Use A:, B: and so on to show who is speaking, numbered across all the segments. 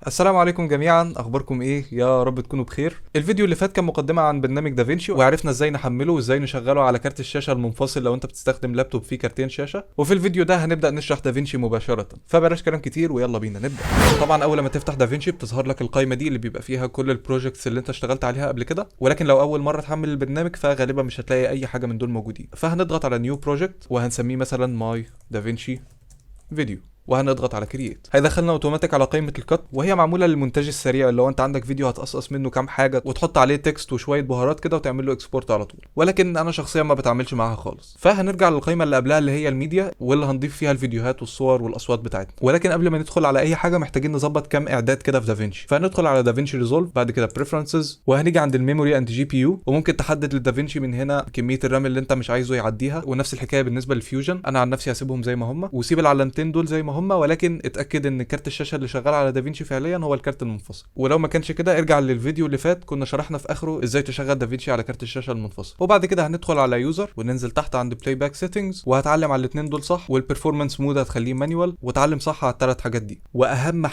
A: السلام عليكم جميعا، اخباركم ايه؟ يا رب تكونوا بخير. الفيديو اللي فات كان مقدمه عن برنامج دافينشي، وعرفنا ازاي نحمله وازاي نشغله على كارت الشاشه المنفصل لو انت بتستخدم لابتوب فيه كارتين شاشه. وفي الفيديو ده هنبدا نشرح دافينشي مباشره، فبلاش كلام كتير ويلا بينا نبدا. طبعا اول ما تفتح دافينشي بتظهر لك القائمه دي اللي بيبقى فيها كل البروجكتس اللي انت اشتغلت عليها قبل كده، ولكن لو اول مره تحمل البرنامج فغالبا مش هتلاقي اي حاجه من دول موجودين. فهنضغط على نيو بروجكت وهنسميه مثلا ماي دافينشي فيديو، وهنضغط على كرييت. هيدخلنا اوتوماتيك على قائمه الكات، وهي معموله للمونتاج السريع اللي هو انت عندك فيديو هتقصقص منه كام حاجه وتحط عليه تكست وشويه بهارات كده وتعمل له اكسبورت على طول. ولكن انا شخصيا ما بتعاملش معاها خالص، فهنرجع للقائمه اللي قبلها اللي هي الميديا، واللي هنضيف فيها الفيديوهات والصور والاصوات بتاعتنا. ولكن قبل ما ندخل على اي حاجه محتاجين نظبط كام اعداد كده في دافينشي. فهندخل على دافينشي ريزولف، بعد كده بريفرنسز، وهنيجي عند الميموري اند جي بي يو، وممكن تحدد للدافينشي من هنا كميه الرام اللي انت مش عايزه يعديها. ونفس الحكايه بالنسبه للفيوجن، انا عن نفسي هسيبهم زي ما هم، وسيب العلامتين دول زي ما هم، ولكن اتاكد ان كارت الشاشه اللي شغال على دافينشي فعليا هو الكارت المنفصل. ولو ما كانش كده ارجع للفيديو اللي فات، كنا شرحنا في اخره ازاي تشغل دافينشي على كارت الشاشه المنفصل. وبعد كده هندخل على يوزر وننزل تحت عند بلاي باك سيتنجز، وهتعلم على الاثنين دول صح، والبرفورمانس مود هتخليه مانيوال، وتعلم صح على الثلاث حاجات دي. واهم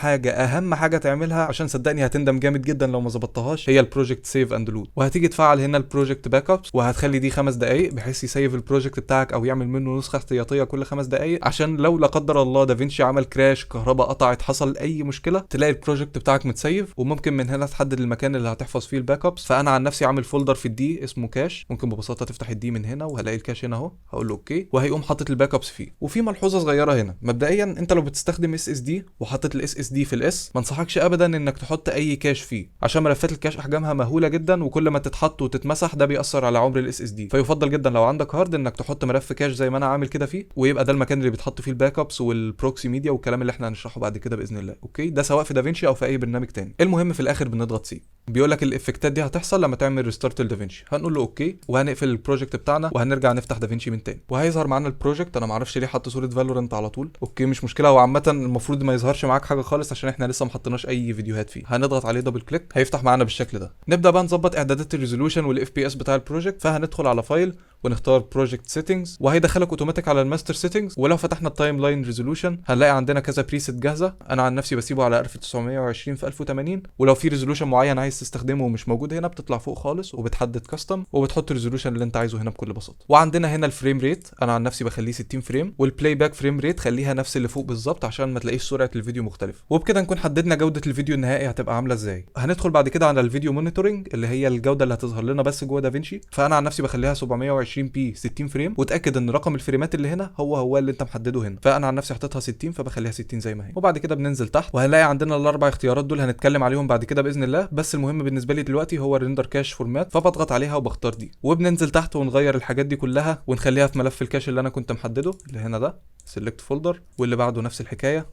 A: حاجه تعملها، عشان صدقني هتندم جامد جدا لو ما ظبطتهاش، هي البروجكت سيف اند لود. وهتيجي تفعل هنا البروجكت باك ابس، وهتخلي دي 5 دقائق بحيث يسيف البروجكت بتاعك او يعمل منه نسخه احتياطيه كل 5 دقائق، عشان لو لا قدر الله دافينشي عمل كراش، كهرباء قطعت، حصل اي مشكله، تلاقي البروجكت بتاعك متسيف. وممكن من هنا تحدد المكان اللي هتحفظ فيه الباك ابس. فانا عن نفسي عامل فولدر في الدي اسمه كاش، ممكن ببساطه تفتح الدي من هنا وهلاقي الكاش هنا اهو، هقول له اوكي وهيقوم حاطط الباك ابس فيه. وفي ملحوظه صغيره هنا، مبدئيا انت لو بتستخدم اس اس دي وحاطط الاس اس دي في الاس، ما انصحكش ابدا انك تحط اي كاش فيه، عشان ملفات الكاش احجامها مهوله جدا، وكل ما تتحط وتتمسح ده بيأثر على عمر الاس اس دي. فيفضل جدا لو عندك هارد انك تحط ملف كاش زي ما انا عامل كده فيه، ويبقى ده المكان اللي بيتحط فيه الباك ابس والبروكسي ميديا والكلام اللي احنا هنشرحه بعد كده باذن الله. اوكي، ده سواء في دافينشي او في اي برنامج تاني. المهم في الاخر بنضغط سي، بيقول لك الافكتات دي هتحصل لما تعمل ريستارت لدافينشي. هنقول له اوكي، وهنقفل البروجكت بتاعنا وهنرجع نفتح دافينشي من تاني، وهيظهر معانا البروجكت. انا معرفش ليه حط صوره فالورنت على طول. اوكي مش مشكله، هو عامه المفروض ما يظهرش معاك حاجه خالص عشان احنا لسه ما حطيناش اي فيديوهات فيه. هنضغط عليه دبل كليك هيفتح معانا بالشكل ده. نبدا بقى نظبط اعدادات الريزولوشن والاف بي اس بتاع البروجكت. فهندخل على فايل ونختار بروجكت سيتنجز، وهيدخلك اوتوماتيك على الماستر سيتنجز. ولو فتحنا التايم لاين ريزولوشن هنلاقي عندنا كذا بريسيت جاهزه. انا عن نفسي بسيبه على 1920 في 1080، ولو في ريزولوشن معين عايز تستخدمه ومش موجود هنا بتطلع فوق خالص وبتحدد كاستم وبتحط الريزولوشن اللي انت عايزه هنا بكل بساطه. وعندنا هنا الفريم ريت، انا عن نفسي بخليه 60 فريم، والبلاي باك فريم ريت خليها نفس اللي فوق بالظبط عشان ما تلاقيش سرعه الفيديو مختلفه. وبكده نكون حددنا جوده الفيديو النهائي هتبقى عامله ازاي. هندخل بعد كده على الفيديو مونيتورنج اللي هي الجوده اللي هتظهر لنا بس جوه دافينشي. فانا عن نفسي بخليها 720 بي 60 فريم، وتاكد ان رقم الفريمات اللي هنا هو اللي انت محدده هنا. فانا عن نفسي حطيتها 60 فبخليها 60 زي ما هي. وبعد كده بننزل تحت وهنلاقي عندنا الاربع اختيارات دول هنتكلم عليهم بعد كده باذن الله، بس المهم بالنسبه لي دلوقتي هو الريندر كاش فورمات. فبضغط عليها وبختار دي، وبننزل تحت ونغير الحاجات دي كلها ونخليها في ملف الكاش اللي انا كنت محدده اللي هنا ده، سيلكت فولدر، واللي بعده نفس الحكايه،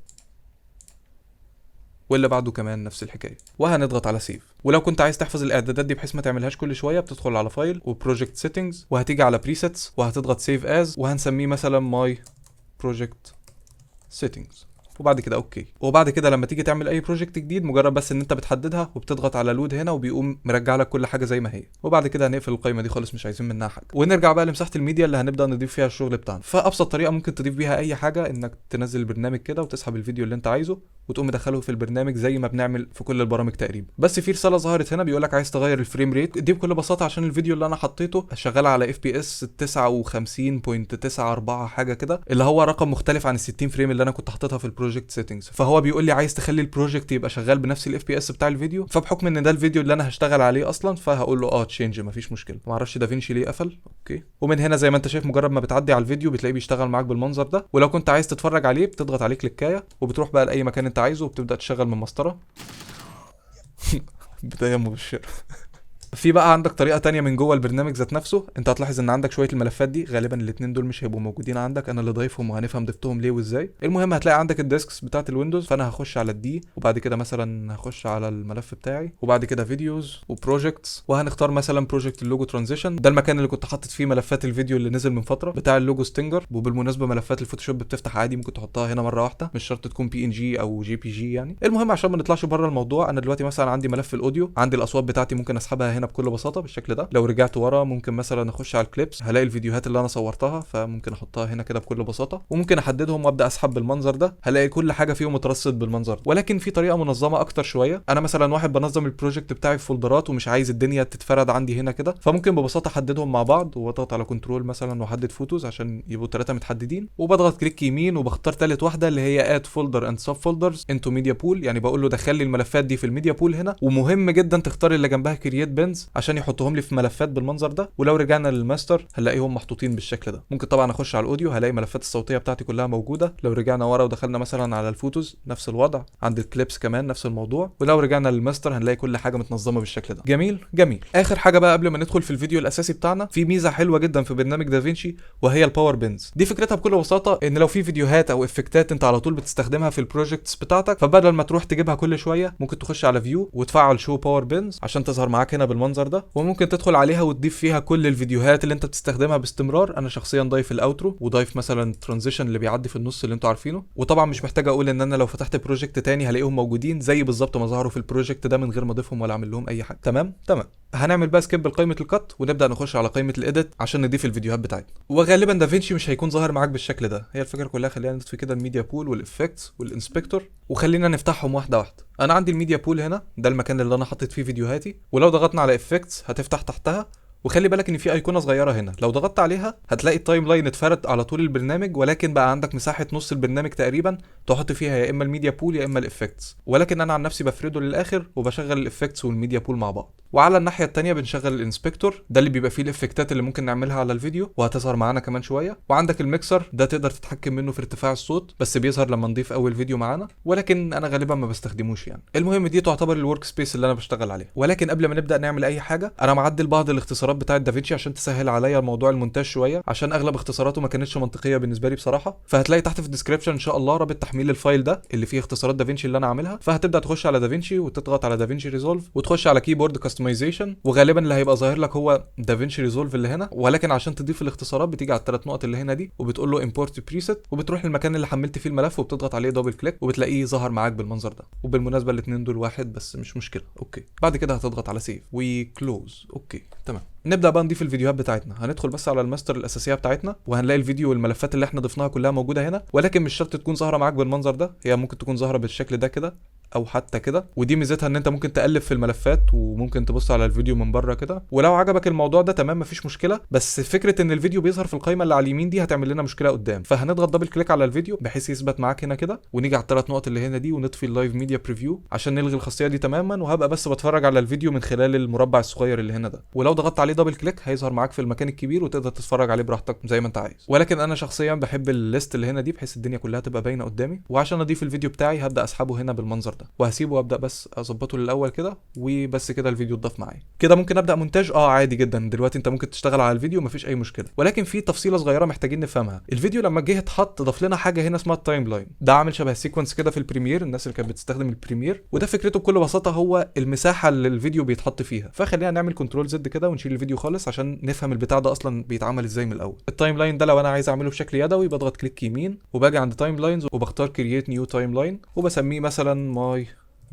A: واللي بعده كمان نفس الحكايه، وهنضغط على سيف. ولو كنت عايز تحفظ الاعدادات دي بحيث ما تعملهاش كل شويه، بتدخل على فايل وبروجكت سيتنجز، وهتيجي على بريسيتس وهتضغط سيف از، وهنسميه مثلا ماي بروجكت سيتنجز، وبعد كده اوكي. وبعد كده لما تيجي تعمل اي بروجكت جديد مجرد بس ان انت بتحددها وبتضغط على لود هنا وبيقوم مرجع لك كل حاجه زي ما هي. وبعد كده هنقفل القائمه دي خالص، مش عايزين منها حاجه، ونرجع بقى لمساحه الميديا اللي هنبدا نضيف فيها الشغل بتاعنا. فابسط طريقه ممكن تضيف بيها اي حاجه انك تنزل البرنامج كده وتسحب الفيديو اللي انت عايزه وتقوم مدخله في البرنامج زي ما بنعمل في كل البرامج تقريبا. بس في رساله ظهرت هنا بيقول لك عايز تغير الفريم ريت دي بكل بساطه، عشان الفيديو اللي انا حطيته شغال على اف بي اس 59.94 حاجه كده، اللي هو رقم مختلف عن ال 60 فريم اللي انا كنت حاططها في البروجكت سيتنجز. فهو بيقول لي عايز تخلي البروجكت يبقى شغال بنفس الاف بي اس بتاع الفيديو. فبحكم ان ده الفيديو اللي انا هشتغل عليه اصلا فهقول له تشينج، مفيش مشكله. ما اعرفش دافينشي ليه قفل. اوكي، ومن هنا زي ما انت شايف مجرد ما بتعدي على الفيديو بتلاقيه بيشتغل معاك بالمنظر ده. ولو كنت عايز تتفرج عليه بتضغط عليه كليكايه وبتروح بقى لاي مكان انت عايزه وبتبدا تشغل من مسطره. بدايه مبشره. في بقى عندك طريقه تانية من جوه البرنامج ذات نفسه. انت هتلاحظ ان عندك شويه الملفات دي غالبا الاثنين دول مش هيبقوا موجودين عندك، انا اللي ضايفهم وهنفهم ضفتهم ليه وازاي. المهم هتلاقي عندك الديسكس بتاعه الويندوز، فانا هخش على الدي وبعد كده مثلا هخش على الملف بتاعي وبعد كده فيديوز وبروجكتس، وهنختار مثلا بروجكت اللوجو ترانزيشن. ده المكان اللي كنت حاطط فيه ملفات الفيديو اللي نزل من فتره بتاع اللوجو ستينجر. وبالمناسبه ملفات الفوتوشوب بتفتح عادي، ممكن تحطها هنا مره واحده، مش شرط تكون بي ان جي او جي بي جي يعني. المهم عشان ما نطلعش بره الموضوع، انا دلوقتي مثلا عندي ملف الاوديو، عندي الاصوات بتاعتي ممكن اسحبها هنا بكل بساطه بالشكل ده. لو رجعت ورا ممكن مثلا اخش على الكليبس، هلاقي الفيديوهات اللي انا صورتها، فممكن احطها هنا كده بكل بساطه، وممكن احددهم وابدا اسحب بالمنظر ده، هلاقي كل حاجه فيهم مترصد بالمنظر ده. ولكن في طريقه منظمه اكتر شويه. انا مثلا واحد بنظم البروجكت بتاعي في فولدرات ومش عايز الدنيا تتفرد عندي هنا كده، فممكن ببساطه احددهم مع بعض، واضغط على كنترول مثلا واحدد فوتوز عشان يبقوا 3 متحددين، وبضغط كليك يمين وبختار ثالث واحده اللي هي اد فولدر اند سب فولدرز انتو ميديا بول، يعني بقول له دخل لي الملفات دي في الميديا بول هنا. ومهم جدا تختار اللي جنبها كرييت بنز عشان يحطهم لي في ملفات بالمنظر ده. ولو رجعنا للماستر هنلاقيهم محطوطين بالشكل ده. ممكن طبعا اخش على الاوديو، هلاقي الملفات الصوتيه بتاعتي كلها موجوده. لو رجعنا ورا ودخلنا مثلا على الفوتوز نفس الوضع، عند الكليبس كمان نفس الموضوع. ولو رجعنا للماستر هنلاقي كل حاجه متنظمه بالشكل ده. جميل جميل. اخر حاجه بقى قبل ما ندخل في الفيديو الاساسي بتاعنا، في ميزه حلوه جدا في برنامج دافينشي وهي الباور بنز. دي فكرتها بكل بساطه ان لو في فيديوهات او افكتات انت على طول بتستخدمها في البروجكتس بتاعتك، فبدل ما تروح تجيبها كل شويه ممكن تخش على فيو وتفعل شو باور بنز عشان تظهر معاك هنا بالمنظر ده. وممكن تدخل عليها وتضيف فيها كل الفيديوهات اللي انت بتستخدمها باستمرار. انا شخصيا ضايف الاوترو وضايف مثلا ترانزيشن اللي بيعدي في النص اللي انتوا عارفينه. وطبعا مش محتاج اقول ان انا لو فتحت بروجكت تاني هلاقيهم موجودين زي بالظبط ما ظهروا في البروجكت ده من غير ما اضيفهم ولا اعمل لهم اي حاجه. تمام. هنعمل بقى سكيب لقائمه الكات ونبدا نخش على قائمه الايديت عشان نضيف الفيديوهات بتاعتنا. وغالبا دافينشي مش هيكون ظاهر معاك بالشكل ده. هي الفكره كلها خلينا نطفي كده الميديا بول والافكتس والانسبكتور وخلينا نفتحهم واحده واحده. انا عندي الميديا بول هنا، ده المكان اللي انا حاطط فيه فيديوهاتي. ولو ضغطنا على افكتس هتفتح تحتها، وخلي بالك ان في ايقونه صغيره هنا لو ضغطت عليها هتلاقي التايم لاين اتفرد على طول البرنامج، ولكن بقى عندك مساحه نص البرنامج تقريبا تحط فيها يا اما الميديا بول يا اما الافكتس. ولكن انا عن نفسي بفرده للاخر وبشغل الافكتس والميديا بول مع بعض. وعلى الناحيه الثانيه بنشغل الانسبكتور، ده اللي بيبقى فيه الافكتات اللي ممكن نعملها على الفيديو وهتظهر معانا كمان شويه. وعندك الميكسر، ده تقدر تتحكم منه في ارتفاع الصوت بس بيظهر لما نضيف اول فيديو معانا، ولكن انا غالبا ما بستخدموش يعني. المهم دي تعتبر الورك سبيس اللي انا بشتغل عليها. ولكن قبل ما نبدا نعمل اي حاجه انا معدل بعض الاختصارات بتاعه دافينشي عشان تسهل عليا موضوع المونتاج شويه، عشان اغلب اختصاراته ما كانتش منطقيه بالنسبه لي بصراحه. فهتلاقي تحت في الديسكربشن ان شاء الله رابط تحميل الفايل ده اللي فيه اختصارات دافينشي اللي انا عاملها. فهتبدا تخش على دافينشي وتضغط على دافينشي ريزولف وتخش على كيبورد كاستمايزيشن، وغالبا اللي هيبقى ظاهر لك هو دافينشي ريزولف اللي هنا. ولكن عشان تضيف الاختصارات بتيجي على الثلاث نقط اللي هنا دي وبتقول له امبورت بريسيت، وبتروح للمكان اللي حملت فيه الملف وبتضغط عليه دبل كليك وبتلاقيه ظهر معاك بالمنظر ده. وبالمناسبه الاثنين دول واحد بس مش مشكله. اوكي. بعد كده هتضغط على سيف وكلوز. اوكي تمام. نبدا بقى نضيف الفيديوهات بتاعتنا. هندخل بس على الماستر الاساسيه بتاعتنا وهنلاقي الفيديو والملفات اللي احنا ضفناها كلها موجوده هنا، ولكن مش شرط تكون ظاهره معاك بالمنظر ده. هي ممكن تكون ظاهره بالشكل ده كده او حتى كده. ودي ميزتها ان انت ممكن تقلب في الملفات وممكن تبص على الفيديو من بره كده. ولو عجبك الموضوع ده تمام مفيش مشكله، بس فكره ان الفيديو بيظهر في القائمه اللي على اليمين دي هتعمل لنا مشكله قدام. فهنضغط دبل كليك على الفيديو بحيث يثبت معاك هنا كده، ونيجي على الثلاث نقط اللي هنا دي ونطفي اللايف ميديا بريفيو عشان نلغي الخاصيه دي تماما، وهبقى بس بتفرج على الفيديو من خلال المربع الصغير اللي هنا ده. ولو ضغطت عليه دبل كليك هيظهر معاك في المكان الكبير وتقدر تتفرج عليه براحتك زي ما انت عايز. ولكن انا شخصيا بحب الليست اللي هنا دي بحيث الدنيا كلها تبقى باينه قدامي. وعشان اضيف الفيديو بتاعي هبدا اسحبه هنا بالمنظر ده وهسيبه وابدا بس اظبطه للاول كده، وبس كده الفيديو اتضاف معايا كده. ممكن ابدا مونتاج عادي جدا. دلوقتي انت ممكن تشتغل على الفيديو مفيش اي مشكله، ولكن في تفصيله صغيره محتاجين نفهمها. الفيديو لما جه اتحط ضاف لنا حاجه هنا اسمها التايم لاين. ده عامل شبه السيكونس كده في البريمير، الناس اللي كانت بتستخدم البريمير. وده فكرته بكل بساطه هو المساحه اللي الفيديو بيتحط فيها. فخلينا نعمل كنترول زد كده ونشيل الفيديو خالص عشان نفهم البتاع ده اصلا بيتعمل ازاي من الاول. التايم لاين ده لو انا عايز اعمله بشكل يدوي بضغط كليك يمين وباجي عند تايم لاينز وبختار كرييت نيو تايم لاين وبسميه مثلا ماي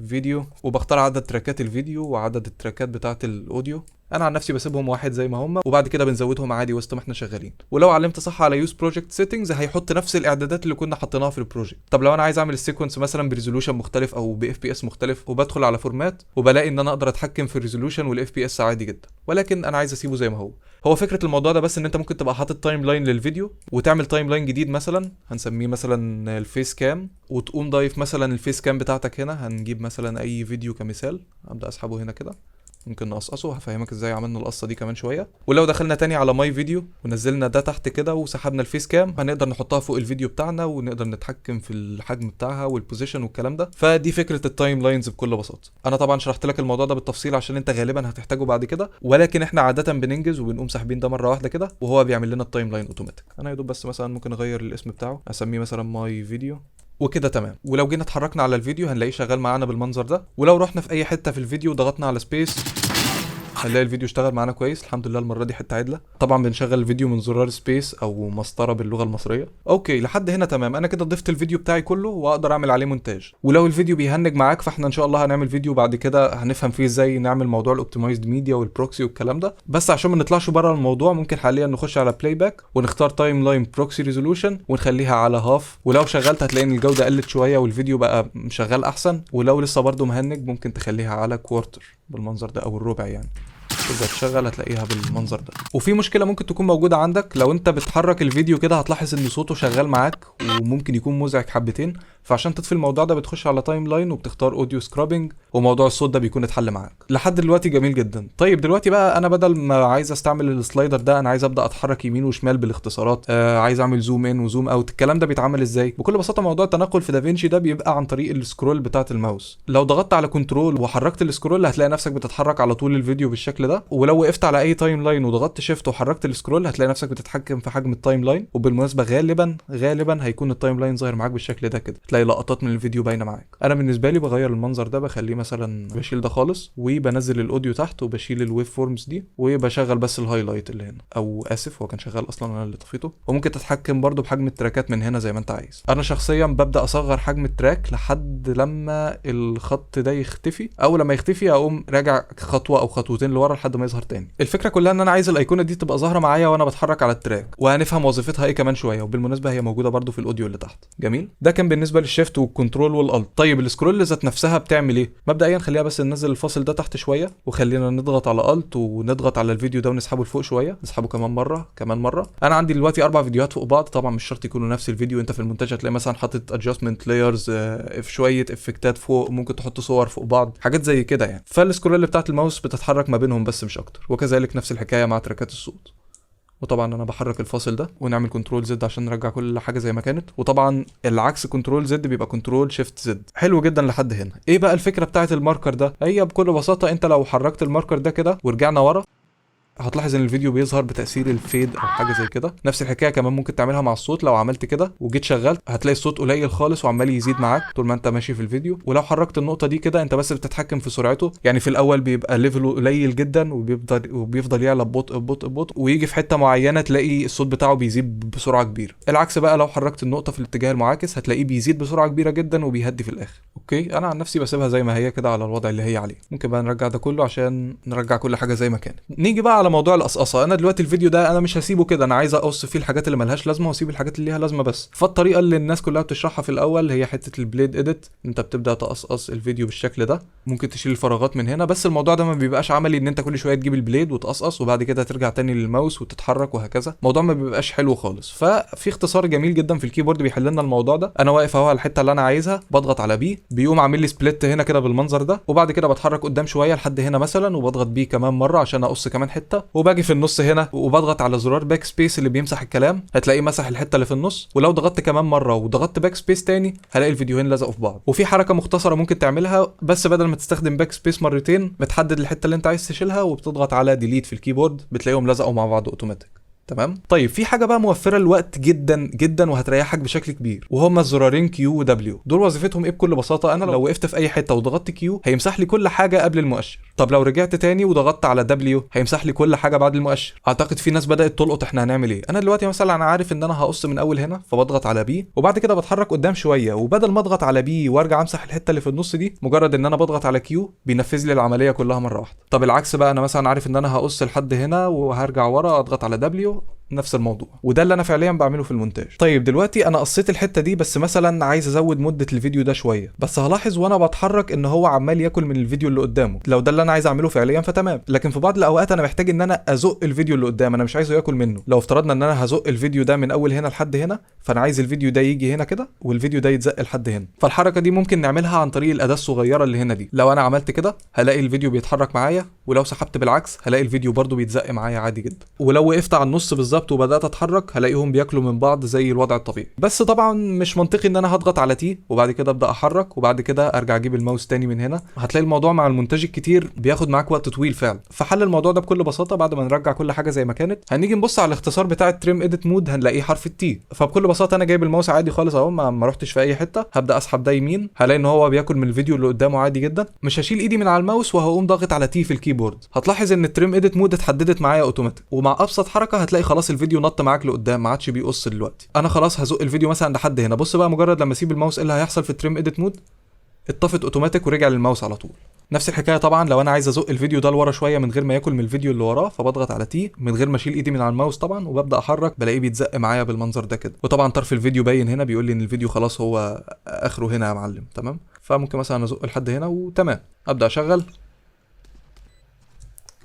A: فيديو، وبختار عدد تراكات الفيديو وعدد التراكات بتاعه الاوديو. انا عن نفسي بسيبهم واحد زي ما هم، وبعد كده بنزودهم عادي وسط ما احنا شغالين. ولو علمت صح على يوز بروجكت سيتنجز هيحط نفس الاعدادات اللي كنا حاطينها في البروجكت. طب لو انا عايز اعمل السيكونس مثلا بريزولوشن مختلف او باف بي اس مختلف، وبدخل على فورمات وبلاقي ان انا اقدر اتحكم في الريزولوشن والاف بي اس عادي جدا، ولكن انا عايز اسيبه زي ما هو فكره الموضوع ده بس ان انت ممكن تبقى حاطط تايم لاين للفيديو وتعمل تايم لاين جديد مثلا هنسميه مثلا الفيس كام، وتقوم ضايف مثلا الفيس كام بتاعتك هنا. هنجيب مثلا اي فيديو كمثال، ابدا اسحبه هنا كده، ممكن نقصقصه. هفهمك ازاي عملنا القصه دي كمان شويه. ولو دخلنا تاني على ماي فيديو ونزلنا ده تحت كده وسحبنا الفيس كام، هنقدر نحطها فوق الفيديو بتاعنا ونقدر نتحكم في الحجم بتاعها والبوزيشن والكلام ده. فدي فكره التايم لاينز بكل بساطه. انا طبعا شرحت لك الموضوع ده بالتفصيل عشان انت غالبا هتحتاجه بعد كده، ولكن احنا عاده بننجز وبنقوم ساحبين ده مره واحده كده وهو بيعمل لنا التايم لاين اوتوماتيك. انا يا دوب بس مثلا ممكن اغير الاسم بتاعه اسميه مثلا ماي فيديو وكده تمام. ولو جينا اتحركنا على الفيديو هنلاقيه شغال معانا بالمنظر ده. ولو رحنا في اي حته في الفيديو ضغطنا على سبيس هنلاقي الفيديو اشتغل معانا كويس الحمد لله. المره دي حته عدله. طبعا بنشغل الفيديو من زرار سبيس او مسطره باللغه المصريه. اوكي لحد هنا تمام. انا كده ضفت الفيديو بتاعي كله واقدر اعمل عليه مونتاج. ولو الفيديو بيهنج معاك فاحنا ان شاء الله هنعمل فيديو بعد كده هنفهم فيه ازاي نعمل موضوع الاوبتمايزد ميديا والبروكسي والكلام ده. بس عشان ما نطلعش بره الموضوع ممكن حاليا نخش على بلاي باك ونختار تايم لاين بروكسي ريزولوشن ونخليها على هاف. ولو شغلت هتلاقي ان الجوده قلت شويه والفيديو بقى شغال احسن. ولو لسه برده مهنج ممكن تخليها على كوارتر بالمنظر ده او الربع يعني. تبدا تشغل هتلاقيها بالمنظر ده. وفي مشكله ممكن تكون موجوده عندك لو انت بتحرك الفيديو كده هتلاحظ ان صوته شغال معاك وممكن يكون مزعج حبتين. فعشان تطفي الموضوع ده بتخش على تايم لاين وبتختار اوديو سكرابنج وموضوع الصوت ده بيكون اتحل معاك. لحد دلوقتي جميل جدا. طيب دلوقتي بقى انا بدل ما عايز استعمل السلايدر ده انا عايز ابدا اتحرك يمين وشمال بالاختصارات. عايز اعمل زوم ان وزوم اوت. الكلام ده بيتعمل ازاي؟ بكل بساطه موضوع التنقل في دافينشي ده بيبقى عن طريق السكرول بتاعه الماوس. لو ضغطت على كنترول وحركت السكرول هتلاقي نفسك بتتحرك على طول الفيديو بالشكل ده. ولو وقفت على اي تايم لاين وضغطت شيفت وحركت السكرول هتلاقي نفسك بتتحكم في حجم التايم لاين. وبالمناسبه غالبا هيكون التايم لاين ظاهر معاك بالشكل ده كده. تلاقي لقطات من الفيديو باينه معاك. انا بالنسبه لي بغير المنظر ده بخليه مثلا بشيل ده خالص وبنزل الاوديو تحت وبشيل الويف فورمز دي وبشغل بس الهايلايت اللي هنا. او اسف هو كان شغال اصلا انا اللي طفيته. وممكن تتحكم برده بحجم التراكات من هنا زي ما انت عايز. انا شخصيا ببدا اصغر حجم التراك لحد لما الخط ده يختفي او لما يختفي اقوم راجع خطوه او خطوتين لورا لحد ما يظهر تاني. الفكره كلها ان انا عايز الايقونه دي تبقى ظاهره معايا وانا بتحرك على التراك. وهنفهم وظيفتها ايه كمان شويه. وبالمناسبه هي موجوده برده في الاوديو اللي تحت. جميل. ده كان بالنسبه للشيفت والكنترول والالت. طيب السكرول ذات نفسها بتعمل ايه؟ مبدئيا خليها بس ننزل الفاصل ده تحت شويه وخلينا نضغط على الت ونضغط على الفيديو ده ونسحبه لفوق شويه. نسحبه كمان مره. انا عندي دلوقتي 4 فيديوهات فوق بعض. طبعا مش شرط يكونوا نفس الفيديو. انت في المونتاج هتلاقي مثلا حاطط ادجستمنت لايرز في شويه افكتات فوق. ممكن تحط صور فوق بعض حاجات زي كده يعني. فالسكرول بتاعت الماوس بتتحرك ما بينهم بس مش اكتر. وكذلك نفس الحكايه مع تراكات الصوت. وطبعا انا بحرك الفاصل ده ونعمل كنترول زد عشان نرجع كل حاجه زي ما كانت. وطبعا العكس كنترول زد بيبقى كنترول شيفت زد. حلو جدا لحد هنا. ايه بقى الفكره بتاعه الماركر ده؟ هي بكل بساطه انت لو حركت الماركر ده كده ورجعنا ورا هتلاحظ ان الفيديو بيظهر بتاثير الفيد او حاجه زي كده. نفس الحكايه كمان ممكن تعملها مع الصوت. لو عملت كده وجيت شغلت هتلاقي الصوت قليل خالص وعمال يزيد معاك طول ما انت ماشي في الفيديو. ولو حركت النقطه دي كده انت بس بتتحكم في سرعته. يعني في الاول بيبقى ليفله قليل جدا وبيفضل يعلى ببطء ويجي في حته معينه تلاقي الصوت بتاعه بيزيد بسرعه كبيره. العكس بقى لو حركت النقطه في الاتجاه المعاكس هتلاقيه بيزيد بسرعه كبيره جدا وبيهدي في الاخر. اوكي انا عن نفسي بسيبها زي ما هي كده على الوضع اللي هي عليه. ممكن بقى نرجع ده كله عشان نرجع كل حاجه زي ما كانت. نيجي بقى على موضوع القصقصه. انا دلوقتي الفيديو ده انا مش هسيبه كده. انا عايز اقص فيه الحاجات اللي ملهاش لازمه واسيب الحاجات اللي ليها لازمه بس. فالطريقه اللي الناس كلها بتشرحها في الاول هي حته البليد اديت. انت بتبدا تقصقص الفيديو بالشكل ده. ممكن تشيل الفراغات من هنا بس الموضوع ده ما بيبقاش عملي ان انت كل شويه تجيب البليد وتقصقص وبعد كده ترجع تاني للماوس وتتحرك وهكذا. الموضوع ما بيبقاش حلو خالص. ففي اختصار جميل جدا في الكيبورد بيحل لنا الموضوع ده. انا واقف اهو على الحته اللي انا عايزها بضغط على بي بيقوم عامل لي سبليت هنا كده بالمنظر ده. وبعد كده بتحرك قدام شويه لحد هنا مثلا وبضغط بي كمان مره عشان اقص كمان حته. وباجي في النص هنا وبضغط على زرار باك سبيس اللي بيمسح الكلام. هتلاقيه مسح الحته اللي في النص. ولو ضغطت كمان مره وضغطت باك سبيس تاني هلاقي الفيديوهين لزقوا في بعض. وفي حركه مختصره ممكن تعملها بس بدل ما تستخدم باك سبيس مرتين بتحدد الحته اللي انت عايز تشيلها وبتضغط على ديليت في الكيبورد بتلاقيهم لزقوا مع بعض اوتوماتيك. تمام. طيب في حاجه بقى موفره الوقت جدا جدا وهتريحك بشكل كبير وهما الزرارين كيو ودبليو. دول وظيفتهم ايه بكل بساطه؟ انا لو وقفت في اي حته وضغطت كيو هيمسح لي كل حاجه قبل المؤشر. طب لو رجعت تاني وضغطت على دبليو هيمسح لي كل حاجه بعد المؤشر. اعتقد في ناس بدات تلقط احنا هنعمل ايه. انا دلوقتي مثلا انا عارف ان انا هقص من اول هنا فبضغط على بي وبعد كده بتحرك قدام شويه وبدل ما اضغط على بي وارجع امسح الحته اللي في النص دي مجرد ان انا بضغط على كيو بينفذ لي العمليه كلها مره واحده. طب العكس بقى انا مثلا عارف ان انا هقص لحد هنا وهرجع ورا اضغط على دبليو نفس الموضوع. وده اللي انا فعليا بعمله في المونتاج. طيب دلوقتي انا قصيت الحته دي بس مثلا عايز ازود مده الفيديو ده شويه بس هلاحظ وانا بتحرك ان هو عمال ياكل من الفيديو اللي قدامه. لو ده اللي انا عايز اعمله فعليا فتمام. لكن في بعض الاوقات انا محتاج ان انا ازق الفيديو اللي قدام. انا مش عايزه ياكل منه. لو افترضنا ان انا هزق الفيديو ده من اول هنا لحد هنا فانا عايز الفيديو ده يجي هنا كده والفيديو ده يتزق لحد هنا. فالحركه دي ممكن نعملها عن طريق الاداه الصغيره اللي هنا دي. لو انا عملت كده هلاقي الفيديو بيتحرك معايا ولو سحبت بالعكس هلاقي الفيديو برده بيتزق معايا عادي جدا. ولو وقفت على النص بالظبط بالظبط وبدات اتحرك هلاقيهم بياكلوا من بعض زي الوضع الطبيعي. بس طبعا مش منطقي ان انا هضغط على تي وبعد كده ابدا احرك وبعد كده ارجع اجيب الماوس تاني من هنا. هتلاقي الموضوع مع المونتاج الكتير بياخد معاك وقت طويل فعلا. فحل الموضوع ده بكل بساطه بعد ما نرجع كل حاجه زي ما كانت هنيجي نبص على الاختصار بتاع التريم اديت مود هنلاقيه حرف التي. فبكل بساطه انا جايب الماوس عادي خالص اهو ما رحتش في اي حته. هبدا اسحب ده يمين هلاقي ان هو بياكل من الفيديو اللي قدامه عادي جدا. مش هشيل ايدي من على الماوس وهقوم ضاغط على تي في الكيبورد. هتلاحظ ان التريم اديت مود اتحددت معايا اوتوماتيك ومع ابسط حركه هتلاقي خلاص الفيديو نط معاك لقدام ما عادش بيقص دلوقتي. انا خلاص هزق الفيديو مثلا لحد هنا. بص بقى مجرد لما اسيب الماوس ايه اللي هيحصل في التريم اديت مود؟ اتطفت اوتوماتيك ورجع للماوس على طول. نفس الحكايه طبعا لو انا عايز ازق الفيديو ده لورا شويه من غير ما ياكل من الفيديو اللي وراه فبضغط على تي من غير ما اشيل ايدي من على الماوس طبعا وببدا احرك بلاقيه بيتزق معايا بالمنظر ده كده. وطبعا طرف الفيديو باين هنا بيقول لي ان الفيديو خلاص هو اخره هنا يا معلم. تمام. فممكن مثلا ازق لحد هنا وتمام ابدا اشغل.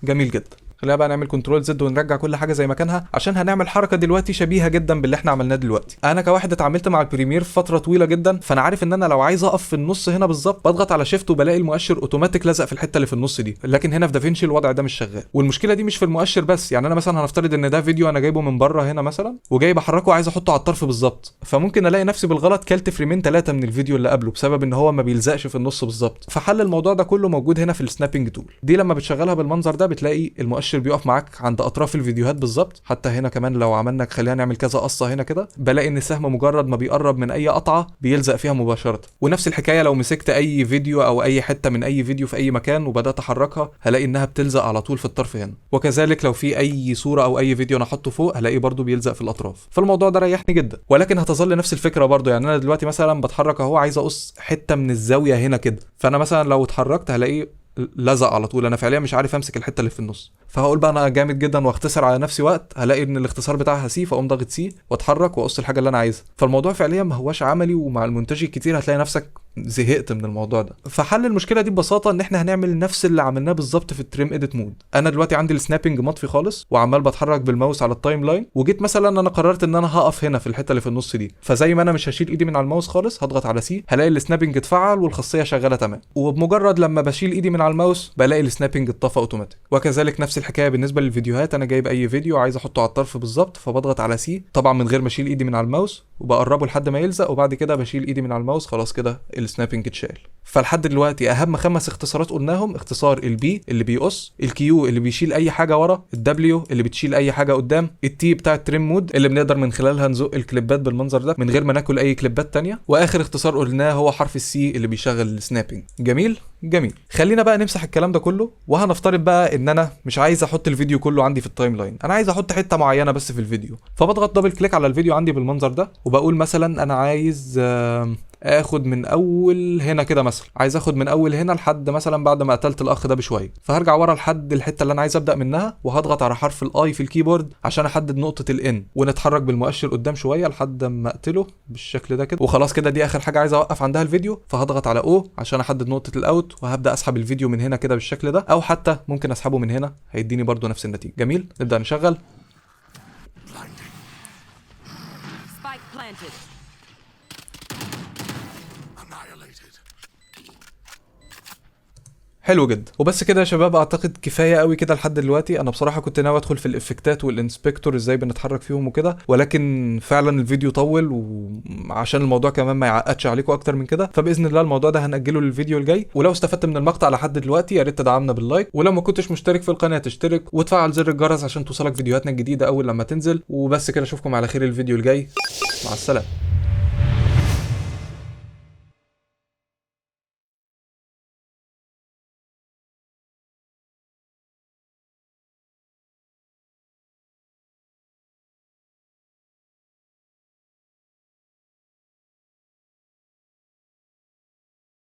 A: جميل جدا. خلينا بقى نعمل كنترول زد ونرجع كل حاجه زي ما كانها عشان هنعمل حركه دلوقتي شبيهه جدا باللي احنا عملناه دلوقتي. انا كواحد اتعاملت مع البريمير فتره طويله جدا فانا عارف ان انا لو عايز اقف في النص هنا بالظبط بضغط على شيفت وبلاقي المؤشر اوتوماتيك لزق في الحته اللي في النص دي. لكن هنا في دافينشي الوضع ده مش شغال. والمشكله دي مش في المؤشر بس. يعني انا مثلا هنفترض ان ده فيديو انا جايبه من بره هنا مثلا وجاي بحركه وعايز احطه على الطرف بالظبط فممكن الاقي نفسي بالغلط كلت فريمين 3 من الفيديو اللي قبله بسبب ان هو ما بيلزقش في النص بالظبط. فحل الموضوع ده كله موجود هنا في السنابنج تول دي. لما بتشغلها بالمنظر ده بتلاقي المؤشر بيقف معاك عند اطراف الفيديوهات بالظبط. حتى هنا كمان لو عملنا خلينا نعمل كذا قصه هنا كده بلاقي ان السهم مجرد ما بيقرب من اي قطعه بيلزق فيها مباشره. ونفس الحكايه لو مسكت اي فيديو او اي حته من اي فيديو في اي مكان وبدات احركها هلاقي انها بتلزق على طول في الطرف هنا. وكذلك لو في اي صوره او اي فيديو انا احطه فوق هلاقيه برده بيلزق في الاطراف. فالموضوع ده ريحني جدا. ولكن هتظل نفس الفكره برده. يعني انا دلوقتي مثلا بتحرك اهو عايز اقص حته من الزاويه هنا كده فانا مثلا لو اتحركت هلاقيه لزق على طول. انا فعليا مش عارف امسك الحته اللي في النص فهقول بقى انا جامد جدا واختصر على نفسي وقت هلاقي ان الاختصار بتاعها سي فاقوم ضاغط سي واتحرك واقص الحاجه اللي انا عايزها. فالموضوع فعليا ما هوش عملي ومع المونتاج الكتير هتلاقي نفسك زهقت من الموضوع ده. فحل المشكله دي ببساطه ان احنا هنعمل نفس اللي عملناه بالظبط في التريم اديت مود. انا دلوقتي عندي السنابنج مطفي خالص وعمال بتحرك بالماوس على التايم لاين وجيت مثلا انا قررت ان انا هقف هنا في الحته اللي في النص دي فزي ما انا مش هشيل ايدي من على الماوس خالص هضغط على سي هلاقي السنابنج اتفعل والخاصيه شغاله تمام. وبمجرد لما بشيل ايدي من على الماوس بلاقي السنابنج اتطفى اوتوماتيك. وكذلك نفس الحكايه بالنسبه للفيديوهات. انا جايب اي فيديو عايز احطه على الطرف بالظبط فبضغط على سي طبعا من غير ما اشيل ايدي من على الماوس وبقربه لحد ما يلزق وبعد كده بشيل ايدي من على الماوس خلاص كده السنابنج اتشال. فلحد دلوقتي اهم 5 اختصارات قلناهم: اختصار البي اللي بيقص، الكيو اللي بيشيل اي حاجه ورا، الدبليو اللي بتشيل اي حاجه قدام، التي بتاع التريم مود اللي بنقدر من خلالها نزق الكليبات بالمنظر ده من غير ما ناكل اي كليبات تانية، واخر اختصار قلناه هو حرف السي اللي بيشغل السنابنج. جميل جميل. خلينا بقى نمسح الكلام ده كله وهنفترض بقى ان انا مش عايز احط الفيديو كله عندي في التايم لاين، انا عايز احط حته معينه بس في الفيديو. فبضغط دبل كليك على الفيديو عندي بالمنظر ده وبقول مثلا انا عايز اخد من اول هنا كده مثلا، عايز اخد من اول هنا لحد مثلا بعد ما قتلت الاخ ده بشويه، فهرجع ورا لحد الحته اللي انا عايز ابدا منها وهضغط على حرف الاي في الكيبورد عشان احدد نقطه الان، ونتحرك بالمؤشر قدام شويه لحد ما اقتله بالشكل ده كده. وخلاص كده دي اخر حاجه عايز اوقف عندها الفيديو، فهضغط على او عشان احدد نقطه الاوت وهبدا اسحب الفيديو من هنا كده بالشكل ده، او حتى ممكن اسحبه من هنا هيديني برده نفس النتيجه. جميل. نبدا نشغل. حلو جدا. وبس كده يا شباب، اعتقد كفايه قوي كده لحد دلوقتي. انا بصراحه كنت ناوي ادخل في الافكتات والانسبكتور ازاي بنتحرك فيهم وكده، ولكن فعلا الفيديو طول وعشان الموضوع كمان ما يعقدش عليكم اكتر من كده، فباذن الله الموضوع ده هنأجله للفيديو الجاي. ولو استفدت من المقطع لحد دلوقتي يا ريت تدعمنا باللايك، ولو ما كنتش مشترك في القناه تشترك وتفعل زر الجرس عشان توصلك فيديوهاتنا الجديده اول لما تنزل. وبس كده اشوفكم على خير الفيديو الجاي. مع السلامه.